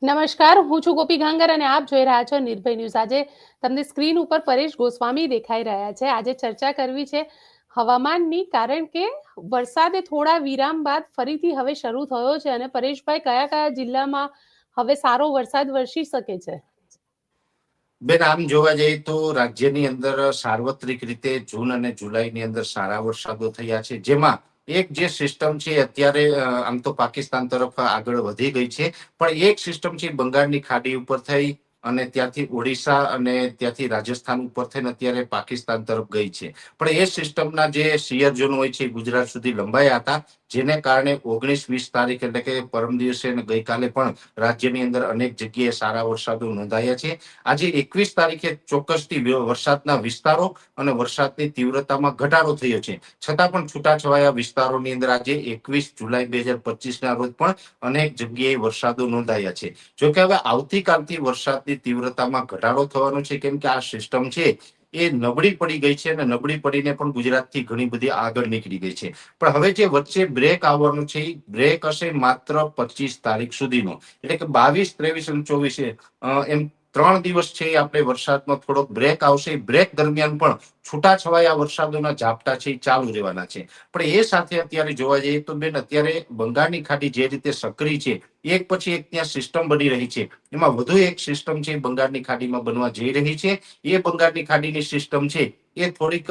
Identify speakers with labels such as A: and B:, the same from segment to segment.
A: નમસ્કાર, હું છું ગોપી ગાંગર અને આપ જોઈ રહ્યા છો નિર્ભય ન્યૂઝ। આજે તમને સ્ક્રીન ઉપર પરેશ ગોસ્વામી દેખાઈ રહ્યા છે। આજે ચર્ચા કરવી છે હવામાનની, કારણ કે વરસાદે થોડા વિરામ બાદ ફરીથી હવે શરૂ થયો છે। અને પરેશભાઈ, કયા કયા જિલ્લામાં હવે સારો વરસાદ વરસી શકે છે?
B: બેન, આમ જોવા જઈએ તો રાજ્યની અંદર સાર્વત્રિક રીતે જૂન અને જુલાઈની અંદર સારા વરસાદો થયા છે, જેમાં એક જે સિસ્ટમ છે અત્યારે આમ તો પાકિસ્તાન તરફ આગળ વધી ગઈ છે, પણ એક સિસ્ટમ છે બંગાળની ખાડી ઉપર થઈ અને ત્યાંથી ઓડિશા અને ત્યાંથી રાજસ્થાન ઉપર થઈને અત્યારે પાકિસ્તાન તરફ ગઈ છે। પણ એ સિસ્ટમના જે સિયર ઝોન હોય છે ગુજરાત સુધી લંબાયા હતા, જેને કારણે 19-20 તારીખ એટલે કે પરમ દિવસે અને ગઈકાલે પણ રાજ્યની અંદર અનેક જગ્યાએ સારા વરસાદો નોંધાયા છે। આજે 21 તારીખે ચોક્કસથી વરસાદના વિસ્તારો અને વરસાદની તીવ્રતામાં ઘટાડો થયો છે, છતાં પણ છૂટાછવાયા વિસ્તારોની અંદર આજે 21 જુલાઈ 2025 ના રોજ પણ અનેક જગ્યાએ વરસાદો નોંધાયા છે। જોકે હવે આવતીકાલથી વરસાદની તીવ્રતામાં ઘટાડો થવાનો છે, કેમ કે આ સિસ્ટમ છે એ નબળી પડી ગઈ છે અને નબળી પડીને પણ ગુજરાતથી ઘણી બધી આગળ નીકળી ગઈ છે। પણ હવે જે વચ્ચે બ્રેક આવવાનો છે એ બ્રેક હશે માત્ર 25 તારીખ સુધીનો, એટલે કે 22, 23 અને 24 એમ 3 દિવસ છે આપણે વરસાદમાં થોડોક બ્રેક આવશે। બ્રેક દરમિયાન પણ છૂટાછવાયા વરસાદોના ઝાપટા છે એ ચાલુ રહેવાના છે। પણ એ સાથે અત્યારે જોવા જઈએ તો બેન, અત્યારે બંગાળની ખાડી જે રીતે સક્રિય છે, એક પછી એક ત્યાં સિસ્ટમ બની રહી છે, એમાં વધુ એક સિસ્ટમ છે બંગાળની ખાડીમાં બનવા જઈ રહી છે। એ બંગાળની ખાડીની સિસ્ટમ છે એ થોડીક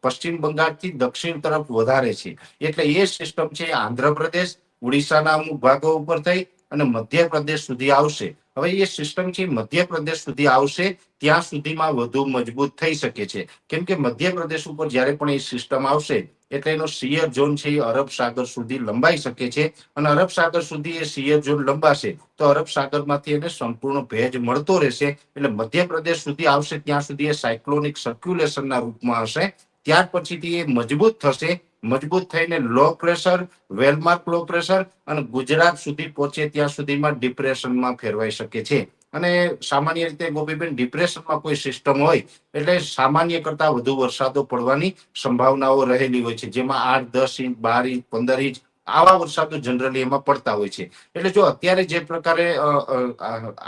B: પશ્ચિમ બંગાળથી દક્ષિણ તરફ વધારે છે, એટલે એ સિસ્ટમ છે આંધ્રપ્રદેશ, ઓડિશાના અમુક ભાગો ઉપર થઈ અને મધ્યપ્રદેશ સુધી આવશે। હવે એ સિસ્ટમ છે મધ્યપ્રદેશ સુધી આવશે ત્યાં સુધીમાં વધુ મજબૂત થઈ શકે છે, કેમ કે મધ્યપ્રદેશ ઉપર જ્યારે પણ એ સિસ્ટમ આવશે એટલે એનો સિયર ઝોન છે એ અરબ સાગર સુધી લંબાઈ શકે છે, અને અરબ સાગર સુધી એ સિયર ઝોન લંબાશે તો અરબ સાગરમાંથી એને સંપૂર્ણ ભેજ મળતો રહેશે, એટલે મધ્યપ્રદેશ સુધી આવશે ત્યાં સુધી એ સાયક્લોનિક સર્ક્યુલેશનના રૂપમાં હશે। ત્યાર પછીથી એ મજબૂત થશે, મજબૂત થઈને low pressure, well-marked low pressure અને ગુજરાત સુધી પહોંચે ત્યાં સુધીમાં ડિપ્રેશનમાં ફેરવાઈ શકે છે। અને સામાન્ય રીતે ગોપીબેન, ડિપ્રેશનમાં કોઈ સિસ્ટમ હોય એટલે સામાન્ય કરતા વધુ વરસાદો પડવાની સંભાવનાઓ રહેલી હોય છે, જેમાં 8, 10 ઇંચ, 12 ઇંચ, 15 ઇંચ આવા વરસાદો જનરલી એમાં પડતા હોય છે। એટલે જો અત્યારે જે પ્રકારે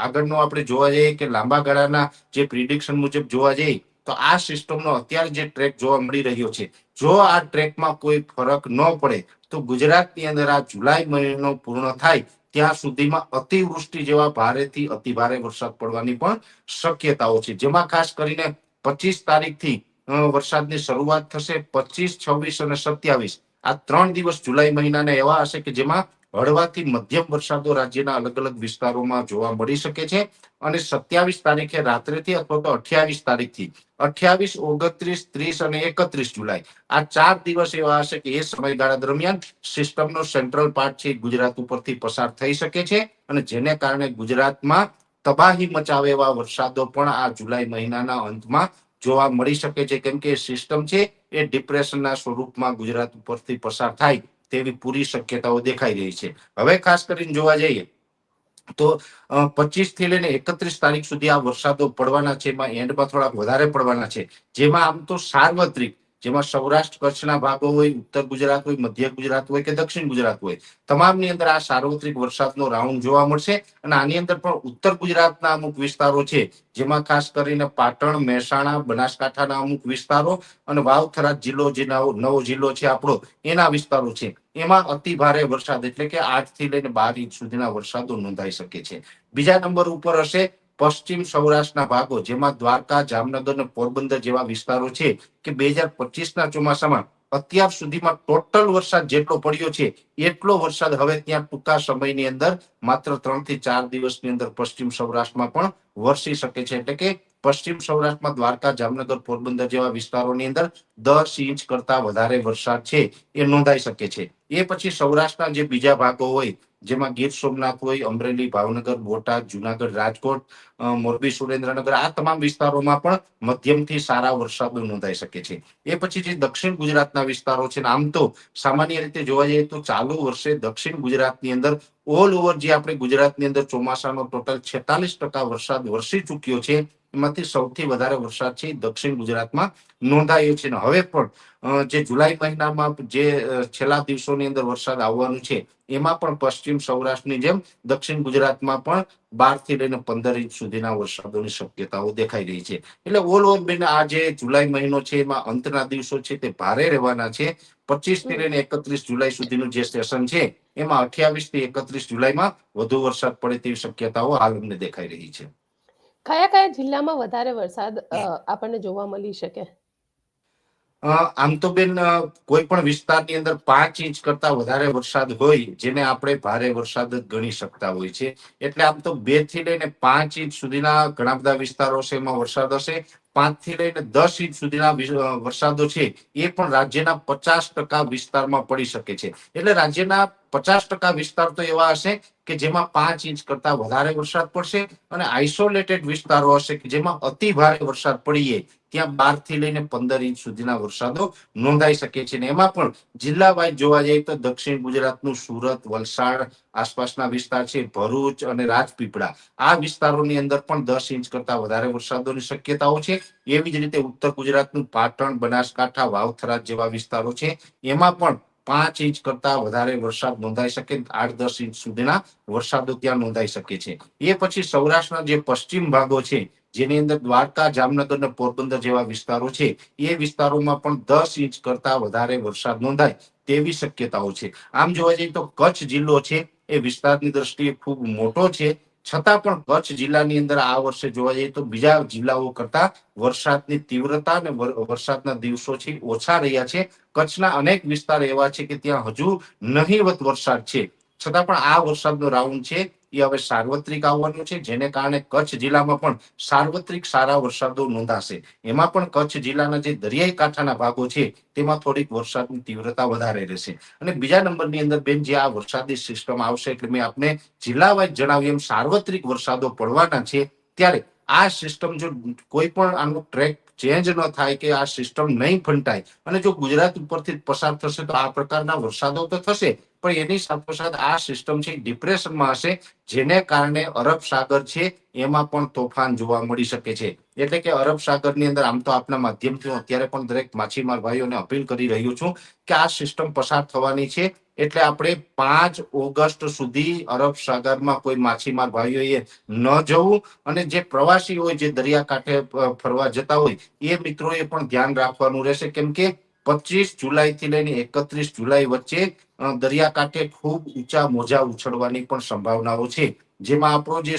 B: આગળનો આપણે જોવા જઈએ કે લાંબા ગાળાના જે પ્રિડિક્શન મુજબ જોવા જઈએ તો આ સિસ્ટમનો અત્યારે જે ટ્રેક જોવા મળી રહ્યો છે, જો આ ટ્રેકમાં કોઈ ફરક ન પડે તો ગુજરાતની અંદર આ જુલાઈ મહિનો પૂર્ણ થાય ત્યાં સુધીમાં અતિવૃષ્ટિ જેવા ભારેથી અતિભારે વરસાદ પડવાની પણ શક્યતાઓ છે, જેમાં ખાસ કરીને 25 તારીખથી વરસાદની શરૂઆત થશે। 25, 26 અને 27 આ 3 દિવસ જુલાઈ મહિનાના એવા હશે કે જેમાં હળવાથી મધ્યમ વરસાદો રાજ્યના અલગ અલગ વિસ્તારોમાં જોવા મળી શકે છે। અને 27 તારીખે રાત્રેથી અથવા તો 28 તારીખથી 28, 29, 30 અને 31 જુલાઈ આ 4 દિવસ એવા હશે કે એ સમયગાળા દરમિયાન સિસ્ટમનો સેન્ટ્રલ પાર્ટ છે ગુજરાત ઉપરથી પસાર થઈ શકે છે, અને જેને કારણે ગુજરાતમાં તબાહી મચાવે એવા વરસાદો પણ આ જુલાઈ મહિનાના અંતમાં જોવા મળી શકે છે, કેમ કે સિસ્ટમ છે એ ડિપ્રેશનના સ્વરૂપમાં ગુજરાત ઉપરથી પસાર થાય તેવી પૂરી શક્યતાઓ દેખાઈ રહી છે। હવે ખાસ કરીને જોવા જઈએ તો 25 થી લઈને 31 તારીખ સુધી આ વરસાદો પડવાના છે, એમાં એન્ડમાં થોડાક વધારે પડવાના છે, જેમાં આમ તો સાર્વત્રિક, જેમાં સૌરાષ્ટ્ર કચ્છના ભાગો હોય, ઉત્તર ગુજરાત હોય, મધ્ય ગુજરાત હોય કે દક્ષિણ ગુજરાત હોય, તમામની અંદર આ સાર્વત્રિક વરસાદનો રાઉન્ડ જોવા મળશે। અને આની અંદર પણ ઉત્તર ગુજરાતના અમુક વિસ્તારો છે, જેમાં ખાસ કરીને પાટણ, મહેસાણા, બનાસકાંઠાના અમુક વિસ્તારો અને વાવ-થરાદ જિલ્લો, જે નવો જિલ્લો છે આપણો, એના વિસ્તારો છે, એમાં અતિ ભારે વરસાદ એટલે કે 8 થી લઈને 12 ઇંચ સુધીના વરસાદો નોંધાઈ શકે છે। બીજા નંબર ઉપર હશે પશ્ચિમ સૌરાષ્ટ્રના ભાગો, જેમાં દ્વારકા, જામનગર અને પોરબંદર જેવા વિસ્તારો છે કે 2025ના ચોમાસામાં અત્યાર સુધીમાં ટોટલ વરસાદ જેટલો પડ્યો છે એટલો વરસાદ હવે ત્યાં ટૂંકા સમયની અંદર માત્ર 3 થી 4 દિવસની અંદર પશ્ચિમ સૌરાષ્ટ્રમાં પણ વરસી શકે છે, એટલે કે પશ્ચિમ સૌરાષ્ટ્રમાં દ્વારકા, જામનગર, પોરબંદર જેવા વિસ્તારોની અંદર 10 ઇંચ કરતા વધારે વરસાદ છે એ નોંધાઈ શકે છે। એ પછી સૌરાષ્ટ્રના જે બીજા ભાગો હોય, જેમાં ગીર સોમનાથ હોય, અમરેલી, ભાવનગર, બોટાદ, જુનાગઢ, રાજકોટ, મોરબી, સુરેન્દ્રનગર આ તમામ વિસ્તારોમાં પણ મધ્યમથી સારા વરસાદો નોંધાઈ શકે છે। એ પછી જે દક્ષિણ ગુજરાતના વિસ્તારો છે, આમ તો સામાન્ય રીતે જોવા જઈએ તો ચાલુ વર્ષે દક્ષિણ ગુજરાતની અંદર ઓલ ઓવર જે આપણે ગુજરાતની અંદર ચોમાસાનો ટોટલ 46% વરસાદ વરસી ચૂક્યો છે, એમાંથી સૌથી વધારે વરસાદ છે દક્ષિણ ગુજરાતમાં નોંધાયો છે. હવે પણ જે જુલાઈ મહિનામાં જે છેલ્લા દિવસોની અંદર વરસાદ આવવાનું છે એમાં પણ પશ્ચિમ સૌરાષ્ટ્રની જેમ દક્ષિણ ગુજરાતમાં પણ 12 થી લઈને 15 ઇંચ સુધીના વરસાદોની શક્યતાઓ દેખાઈ રહી છે. એટલે ઓલ ઓવર બેન આ જે જુલાઈ મહિનો છે એમાં અંતના દિવસો છે તે ભારે રહેવાના છે. 25 થી લઈને 31 જુલાઈ સુધીનું જે સેશન છે એમાં 28 થી 31 જુલાઈમાં વધુ વરસાદ પડે તેવી શક્યતાઓ હાલ અમને દેખાઈ રહી છે.
A: કયા કયા જિલ્લામાં વધારે વરસાદ આપણને જોવા મળી શકે?
B: આમ તો બેન કોઈ પણ વિસ્તારની અંદર 5 ઇંચ કરતા વધારે વરસાદ હોય જેને આપણે ભારે વરસાદ જ ગણી શકતા હોય છે. એટલે આમ તો 2 થી લઈને 5 ઇંચ સુધીના ઘણા બધા વિસ્તારો છે એમાં વરસાદ હશે. 5 થી લઈને 10 ઇંચ સુધીના વરસાદો છે એ પણ રાજ્યના 50% વિસ્તારમાં પડી શકે છે. એટલે રાજ્યના 50% વિસ્તાર તો એવા હશે કે જેમાં 5 ઇંચ કરતા વધારે વરસાદ પડશે અને આઇસોલેટેડ વિસ્તારો હશે કે જેમાં અતિ ભારે વરસાદ પડીએ ત્યાં 12 થી લઈને 15 ઇંચ સુધીના વરસાદો નોંધાઈ શકે છે. અને એમાં પણ જિલ્લા વાઇઝ જોવા જઈએ તો દક્ષિણ ગુજરાતનું સુરત, વલસાડ આસપાસના વિસ્તાર છે, ભરૂચ અને રાજપીપળા આ વિસ્તારોની અંદર પણ 10 ઇંચ કરતા વધારે વરસાદોની શક્યતાઓ છે. એવી જ રીતે ઉત્તર ગુજરાતનું પાટણ, બનાસકાંઠા, વાવથરા જેવા વિસ્તારો છે એમાં પણ 5 ઇંચ કરતા વધારે વરસાદ નોંધાઈ શકે, 8-10 ઇંચ સુધીના વરસાદો ત્યાં નોંધાઈ શકે છે. એ પછી સૌરાષ્ટ્રના જે પશ્ચિમ ભાગો છે જેની અંદર દ્વારકા, જામનગર અને પોરબંદર જેવા વિસ્તારો છે એ વિસ્તારોમાં પણ 10 ઇંચ કરતા વધારે વરસાદ નોંધાય તેવી શક્યતાઓ છે. આમ જોવા જઈએ તો કચ્છ જિલ્લો છે એ વિસ્તારની દ્રષ્ટિએ ખૂબ મોટો છે, છતાં પણ કચ્છ જિલ્લાની અંદર આ વર્ષે જોવા જઈએ તો બીજા જિલ્લાઓ કરતા વરસાદની તીવ્રતા અને વરસાદના દિવસો છે ઓછા રહ્યા છે. કચ્છના અનેક વિસ્તાર એવા છે કે ત્યાં હજુ નહીવત વરસાદ છે, છતાં પણ આ વરસાદનો રાઉન્ડ છે એ હવે સાર્વત્રિક આવવાનું છે, જેને કારણે કચ્છ જિલ્લામાં પણ સાર્વત્રિક સારા વરસાદો નોંધાશે. એમાં પણ કચ્છ જિલ્લાના જે દરિયાઈ કાંઠાના ભાગો છે તેમાં થોડીક વરસાદની તીવ્રતા વધારે રહેશે. અને બીજા નંબરની અંદર બેન જે આ વરસાદી સિસ્ટમ આવશે એટલે મેં આપને જિલ્લા વાઇઝ જણાવ્યું એમ સાર્વત્રિક વરસાદો પડવાના છે. ત્યારે આ સિસ્ટમ જો કોઈ પણ આનો ટ્રેક ચેન્જ ન થાય કે આ સિસ્ટમ નહીં ફંટાય અને જો ગુજરાત ઉપરથી પસાર થશે તો આ પ્રકારના વરસાદો તો થશે, પણ એની સાથોસાથ આ સિસ્ટમ છે ડિપ્રેશનમાં હશે, જેને કારણે અરબ સાગર છે એમાં પણ તોફાન જોવા મળી શકે છે. એટલે કે અરબ સાગરની અંદર આમ તો આપના માધ્યમથી હું અત્યારે પણ દરેક માછીમાર ભાઈઓને અપીલ કરી રહ્યો છું કે આ સિસ્ટમ પસાર થવાની છે એટલે આપણે 5 ઓગસ્ટ સુધી અરબ સાગરમાં કોઈ માછીમાર ભાઈઓએ ન જવું અને જે પ્રવાસી હોય જે દરિયાકાંઠે ફરવા જતા હોય એ મિત્રોએ પણ ધ્યાન રાખવાનું રહેશે. કેમ કે 25 જુલાઈ થી લઈને 31 જુલાઈ વચ્ચે દરિયાકાંઠે ખૂબ ઊંચા મોજા ઉછળવાની પણ સંભાવનાઓ છે. જેમાં આપણો જે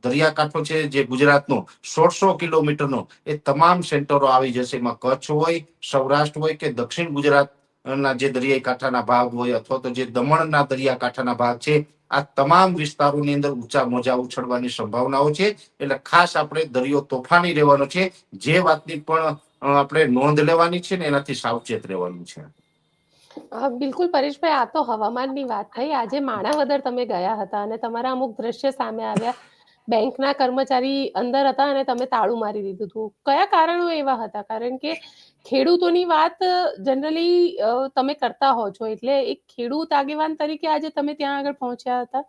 B: દરિયાકાંઠો છે જે ગુજરાતનો 1,600 કિલોમીટરનો એ તમામ સેન્ટરો આવી જશે. એમાં કચ્છ હોય, સૌરાષ્ટ્ર હોય કે દક્ષિણ ગુજરાત ના જે દરિયાઈ કાંઠાના ભાગ હોય અથવા તો જે દમણના દરિયાકાંઠાના ભાગ છે આ તમામ વિસ્તારોની અંદર ઊંચા મોજા ઉછળવાની સંભાવનાઓ છે. એટલે ખાસ આપણે દરિયો તોફાની રહેવાનો છે, જે વાતની પણ આપણે નોંધ લેવાની છે ને એનાથી સાવચેત રહેવાનું છે.
A: બિલકુલ પરેશભાઈ, આ તો હવામાનની વાત થઈ. આજે માણાવદર તમે ગયા હતા અને તમારા અમુક દ્રશ્ય સામે આવ્યા. બેંકના કર્મચારી અંદર હતા અને તમે તાળું મારી દીધું હતું. કયા કારણો એવા હતા? કારણ કે ખેડૂતોની વાત જનરલી તમે કરતા હો છો, એટલે એક ખેડૂત આગેવાન તરીકે આજે તમે ત્યાં આગળ પહોંચ્યા હતા.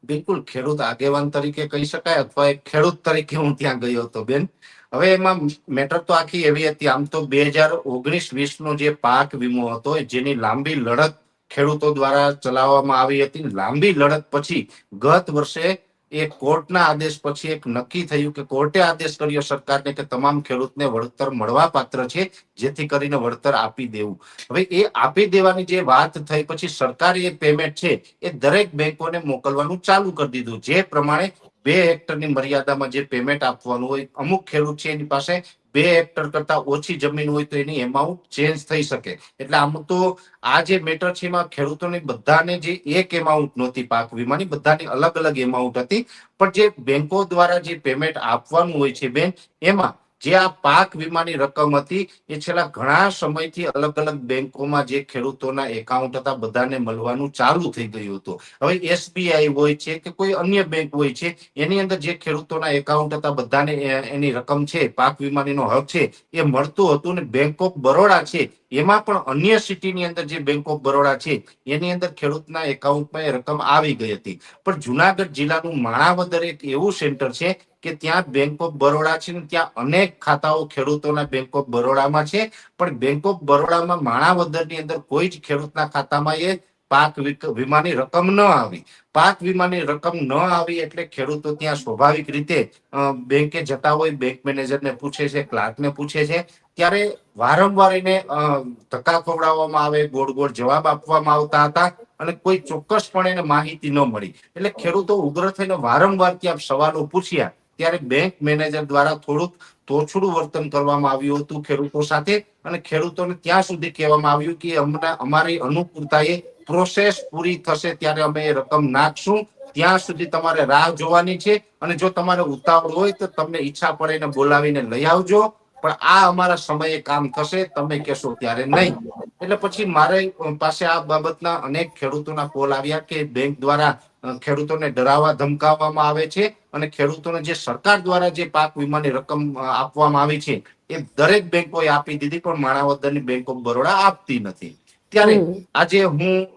B: બિલકુલ ખેડૂત આગેવાન તરીકે કહી શકાય અથવા એક ખેડૂત તરીકે હું ત્યાં ગયો હતો બેન. હવે એમાં મેટર તો આખી એવી હતી, આમ તો 2019-20 નો જે પાક વીમો હતો જેની લાંબી લડત ખેડૂતો દ્વારા ચલાવવામાં આવી હતી. લાંબી લડત પછી ગત વર્ષે એ કોર્ટના આદેશ પછી એક નક્કી થયું કે કોર્ટે આદેશ કર્યો સરકારને કે તમામ ખેડૂતને વળતર મળવા પાત્ર છે, જેથી કરીને વળતર આપી દેવું. હવે એ આપી દેવાની જે વાત થઈ પછી સરકારે એ પેમેન્ટ છે એ દરેક બેંકોને મોકલવાનું ચાલુ કરી દીધું. જે પ્રમાણે 2 હેક્ટરની મર્યાદામાં જે પેમેન્ટ આપવાનું હોય, અમુક ખેડૂત છે એની પાસે 2 હેક્ટર કરતા ઓછી જમીન હોય તો એની એમાઉન્ટ ચેન્જ થઈ શકે. એટલે આમ તો આ જે મેટર છે એમાં ખેડૂતોની બધાને જે એક એમાઉન્ટ નહોતી પાક વીમાની, બધાની અલગ અલગ એમાઉન્ટ હતી. પણ જે બેંકો દ્વારા જે પેમેન્ટ આપવાનું હોય છે બેન, એમાં જે આ પાક વીમાની રકમ હતી એ છેલ્લા ઘણા સમયથી અલગ અલગ બેંકોમાં જે ખેડૂતોના એકાઉન્ટ હતા બધાને મળવાનું ચાલુ થઈ ગયું હતું. હવે SBI હોય છે કે કોઈ અન્ય બેંક હોય છે એની અંદર જે ખેડૂતોના એકાઉન્ટ હતા બધાને એની રકમ છે પાક વીમાનીનો હક છે એ મળતું હતું. ને બેંક ઓફ બરોડા છે એમાં પણ અન્ય સિટીની અંદર જે બેંક ઓફ બરોડા છે એની અંદર ખેડૂતના એકાઉન્ટમાં એ રકમ આવી ગઈ હતી. પણ જુનાગઢ જિલ્લાનું માણાવદર એક એવું સેન્ટર છે કે ત્યાં બેંક ઓફ બરોડા છે ને ત્યાં અનેક ખાતાઓ ખેડૂતોના બેંક ઓફ બરોડામાં છે, પણ બેંક ઓફ બરોડામાં માણાવદરની અંદર કોઈ જ ખેડૂતના ખાતામાં એ પાક વીમાની રકમ ન આવી. પાક વીમાની રકમ ન આવી એટલે ખેડૂતો ત્યાં સ્વાભાવિક રીતે બેંકે જતા હોય, બેંક મેનેજરને પૂછે છે, ક્લાર્કને પૂછે છે, ત્યારે વારંવાર એને ધક્કા ખવડાવવામાં આવે, ગોળ ગોળ જવાબ આપવામાં આવતા હતા અને કોઈ ચોક્કસપણે એને માહિતી ન મળી. એટલે ખેડૂતો ઉગ્ર થઈને વારંવાર ત્યાં સવાલો પૂછ્યા ત્યારે બેંક મેનેજર દ્વારા થોડુંક તોછડું વર્તન કરવામાં આવ્યું હતું ખેડૂતો સાથે, અને ખેડૂતોને ત્યાં સુધી કહેવામાં આવ્યું કે અમારી અનુકૂળતાએ પ્રોસેસ પૂરી થશે ત્યારે અમે એ રકમ નાખશું, ત્યાં સુધી તમારે રાહ જોવાની છે, અને જો તમારે ઉતાવળ હોય તો તમને ઈચ્છા પડે એને બોલાવીને લઈ આવજો, પણ આ અમારા સમયે કામ થશે, તમે કહેશો ત્યારે નહીં. એટલે પછી મારે પાસે આ બાબતના અનેક ખેડૂતોના કોલ આવ્યા કે બેંક દ્વારા ખેડૂતોને ડરાવવા ધમકાવવામાં આવે છે, અને ખેડૂતોને જે સરકાર દ્વારા જે પાક વીમાની રકમ આપવામાં આવી છે એ દરેક બેંકોએ આપી દીધી, પણ માણાવદરની બેંક ઓફ બરોડા આપતી નથી. ત્યારે આજે હું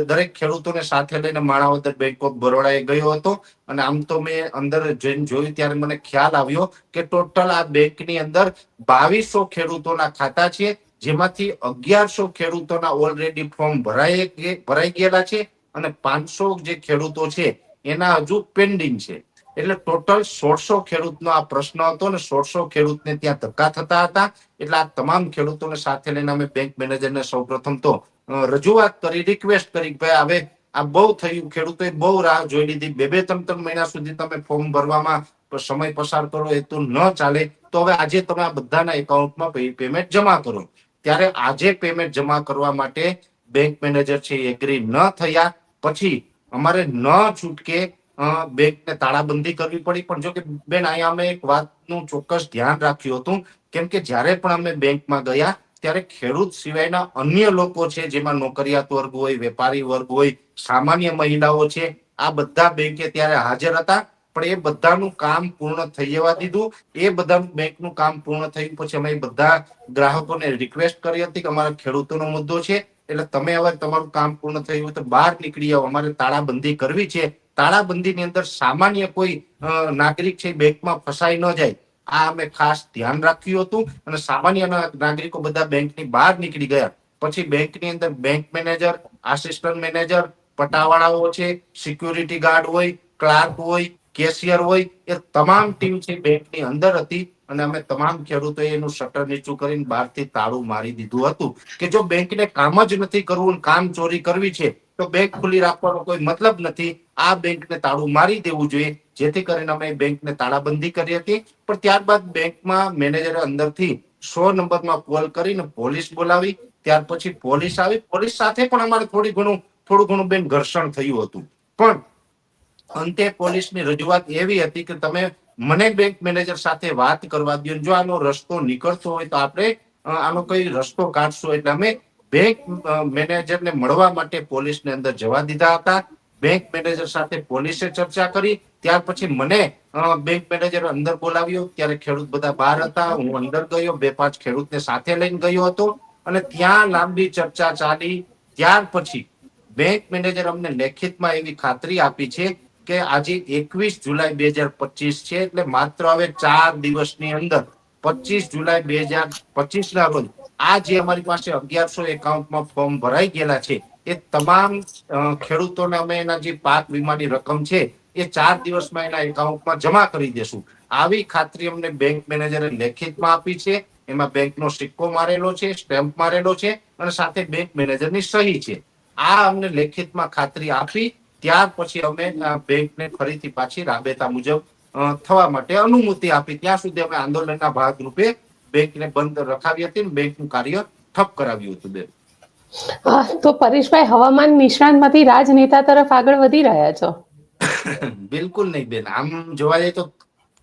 B: દરેક ખેડૂતોને સાથે લઈને માણાવદર બેંક ઓફ બરોડાએ ગયો હતો, અને આમ તો મેં અંદર જઈને જોયું ત્યારે મને ખ્યાલ આવ્યો કે ટોટલ આ બેંકની અંદર 2200 ખેડૂતોના ખાતા છે, જેમાંથી 1100 ખેડૂતોના ઓલરેડી ફોર્મ ભરાઈ ગયેલા છે, અને 500 જે ખેડૂતો છે એના હજુ પેન્ડિંગ છે. એટલે ટોટલ 1600 ખેડૂતનો આ પ્રશ્ન હતો, અને 1600 ખેડૂતને ત્યાં ધક્કા થતા હતા. એટલે આ તમામ ખેડૂતોને સાથે લઈને અમે બેંક મેનેજરને સૌપ્રથમ તો રજૂઆત કરી, રિક્વેસ્ટ કરી, ભાઈ હવે આ બહુ થયું, ખેડૂતોએ બહુ રાહ જોઈ લીધી, 2-3 મહિના સુધી તમે ફોર્મ ભરવામાં સમય પસાર કરો એ તો ન ચાલે, તો હવે આજે તમે આ બધાના એકાઉન્ટમાં પેમેન્ટ જમા કરો. ત્યારે આજે પેમેન્ટ જમા કરવા માટે બેંક મેનેજર છે એગ્રી ન થયા. પછી અમારે ન છૂટકે બેંકને તાળાબંધી કરવી પડી. પણ જો કે બેન, અહીંયા અમે એક વાતનું ચોક્કસ ધ્યાન રાખ્યું હતું, કેમ કે જ્યારે પણ અમે બેંકમાં ગયા ત્યારે ખેડૂત સિવાયના અન્ય લોકો છે, જેમાં નોકરિયાત વર્ગ હોય, વેપારી વર્ગ હોય, સામાન્ય મહિલાઓ છે, આ બધા બેંકે ત્યારે હાજર હતા. પણ એ બધાનું કામ પૂર્ણ થઈ જવા દીધું. એ બધા બેંકનું કામ પૂર્ણ થયું પછી અમે બધા ગ્રાહકોને રિક્વેસ્ટ કરી હતી કે અમારા ખેડૂતોનો મુદ્દો છે, એટલે તમે હવે તમારું કામ પૂર્ણ થયું હોય તો બહાર નીકળી આવો, અમારે તાળાબંધી કરવી છે. તાળાબંધીની અંદર સામાન્ય કોઈ નાગરિક છે બેંકમાં ફસાઈ ન જાય, આ અમે ખાસ ધ્યાન રાખ્યું હતું, અને સામાન્ય નાગરિકો બધા બેંકની બહાર નીકળી ગયા. પછી બેંકની અંદર બેંક મેનેજર, આસિસ્ટન્ટ મેનેજર, પટાવાળાઓ છે, સિક્યુરિટી ગાર્ડ હોય, ક્લાર્ક હોય, કેશિયર હોય, એ તમામ ટીમ છે બેંકની અંદર હતી, અને અમે તમામ ખેડૂતોએ એનું શટર નીચું કરીને બહારથી તાળું મારી દીધું હતું કે જો બેંકને કામ જ નથી કરવું, કામ ચોરી કરવી છે તો બેંક ખુલ્લી રાખવાનો કોઈ મતલબ નથી, આ બેંકને તાળું મારી દેવું જોઈએ. જેથી કરીને અમે બેંકને તાળાબંધી કરી હતી. પણ ત્યારબાદ બેંકમાં મેનેજરે અંદરથી 100 નંબરમાં કોલ કરીને પોલીસ બોલાવી. ત્યાર પછી પોલીસ આવી. પોલીસ સાથે પણ અમારે થોડું ઘણું બેન ઘર્ષણ થયું હતું, પણ અંતે પોલીસની રજૂઆત એવી હતી કે તમે મને બેંક મેનેજર સાથે વાત કરવા દો, જો આનો રસ્તો નીકળતો હોય તો આપણે આનો કઈ રસ્તો કાઢશું. એટલે અમે બેંક મેનેજરને મળવા માટે પોલીસને અંદર જવા દીધા હતા. બેંક મેનેજર સાથે પોલીસે ચર્ચા કરી. ત્યાર પછી મને બેંક મેનેજર અંદર બોલાવ્યો. ત્યારે ખેડૂત બધા બહાર હતા, હું અંદર ગયો, 2-5 ખેડૂતને સાથે લઈને ગયો હતો, અને ત્યાં લાંબી ચર્ચા ચાલી. ત્યાર પછી બેંક મેનેજર અમને લેખિતમાં એવી ખાતરી આપી છે કે આજે 21 જુલાઈ 2025 છે, એટલે માત્ર હવે 4 દિવસની અંદર 25 જુલાઈ 2025 ના રોજ આ જે અમારી પાસે 1100 એકાઉન્ટમાં ફોર્મ ભરાઈ ગયેલા છે એ તમામ ખેડૂતોને અમે એના જે પાક વીમાની રકમ છે એ 4 દિવસમાં એના એકાઉન્ટમાં જમા કરી દેશું. આવી ખાતરી અમને બેંક મેનેજરે લેખિતમાં આપી છે. એમાં બેંકનો સિક્કો મારેલો છે, સ્ટેમ્પ મારેલો છે, અને સાથે બેંક મેનેજરની સહી છે. આ અમને લેખિતમાં ખાતરી આપી. ત્યાર પછી અમે બેંકને ફરીથી પાછી રાબેતા મુજબ થવા માટે અનુમતિ આપી. ત્યાં સુધી અમે આંદોલનના ભાગરૂપે બેંકને બંધ રખાવી હતી, બેંકનું કાર્ય ઠપ કરાવ્યું હતું. બેન,
A: તો પરેશભાઈ, હવામાન નિષ્ણાંતમાંથી રાજનેતા તરફ આગળ વધી રહ્યા છો?
B: બિલકુલ નહીં બેન. આમ જોવા જઈએ તો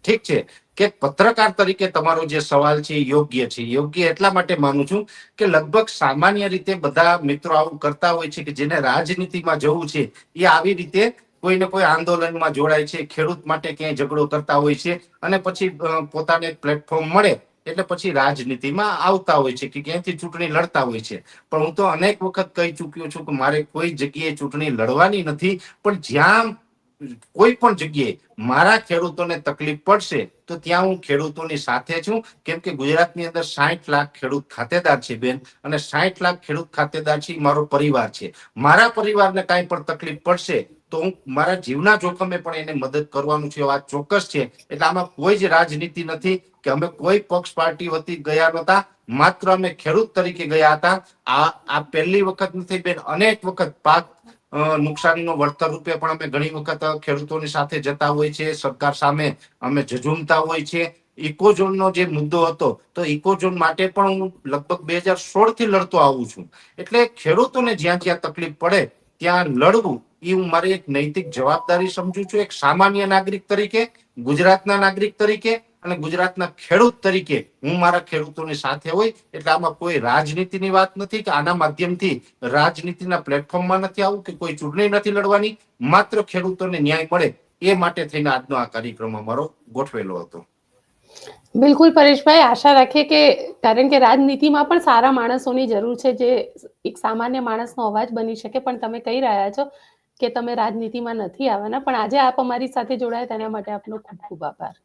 B: ઠીક છે કે પત્રકાર તરીકે તમારો જે સવાલ છે યોગ્ય છે. યોગ્ય એટલા માટે માનું છું કે લગભગ સામાન્ય રીતે બધા મિત્રો આવું કરતા હોય છે કે જેને રાજનીતિમાં જવું છે એ આવી રીતે કોઈને કોઈ આંદોલનમાં જોડાય છે, ખેડૂત માટે ક્યાંય ઝઘડો કરતા હોય છે, અને પછી પોતાને પ્લેટફોર્મ મળે એટલે પછી રાજનીતિમાં આવતા હોય છે કે ક્યાંથી ચૂંટણી લડતા હોય છે. પણ હું તો અનેક વખત કહી ચૂક્યો છું કે મારે કોઈ જગ્યાએ ચૂંટણી લડવાની નથી, પણ જ્યાં કોઈ પણ જગ્યાએ મારા ખેડૂતોને તકલીફ પડશે તો ત્યાં હું ખેડૂતોની સાથે છું, કેમ કે ગુજરાતની અંદર 60 લાખ ખેડૂત ખાતેદાર છે બેન, અને 60 લાખ ખેડૂત ખાતેદાર છે, મારો પરિવાર છે. મારા પરિવારને કાંઈ પણ તકલીફ પડશે તો હું મારા જીવના જોખમે પણ એને મદદ કરવાનું છે, વાત ચોક્કસ છે. એટલે આમાં કોઈ જ રાજનીતિ નથી કે અમે કોઈ પક્ષ પાર્ટી વતી ગયા નહોતા, માત્ર અમે ખેડૂત તરીકે ગયા હતા. આ પહેલી વખત નથી બેન, અનેક વખત પાક નુકસાનીનો વળતર રૂપે પણ અમે ઘણી વખત ખેડૂતોની સાથે જતા હોય છે, સરકાર સામે અમે ઝઝૂમતા હોય છે. ઇકોઝોનનો જે મુદ્દો હતો તો ઇકોઝોન માટે પણ હું લગભગ 2016 થી લડતો આવું છું. એટલે ખેડૂતોને જ્યાં જ્યાં તકલીફ પડે ત્યાં લડવું એ હું મારી એક નૈતિક જવાબદારી સમજુ છું, એક સામાન્ય નાગરિક તરીકે, ગુજરાતના નાગરિક તરીકે અને ગુજરાતના ખેડૂત તરીકે હું મારા ખેડૂતોની સાથે હોય. એટલે આમાં કોઈ રાજનીતિની વાત નથી કે આના માધ્યમથી રાજનીતિના પ્લેટફોર્મમાં નથી આવું કે કોઈ ચૂંટણી નથી લડવાની, માત્ર ખેડૂતોને ન્યાય મળે એ માટે થઈને આજનો આ કાર્યક્રમ અમારો ગોઠવેલો હતો.
A: બિલકુલ પરેશભાઈ, આશા રાખીએ કે, કારણ કે રાજનીતિમાં પણ સારા માણસોની જરૂર છે જે એક સામાન્ય માણસનો અવાજ બની શકે, પણ તમે કહી રહ્યા છો કે તમે રાજનીતિમાં નથી આવવાના. પણ આજે આપ અમારી સાથે જોડાયા તેના માટે આપનો ખૂબ ખૂબ આભાર.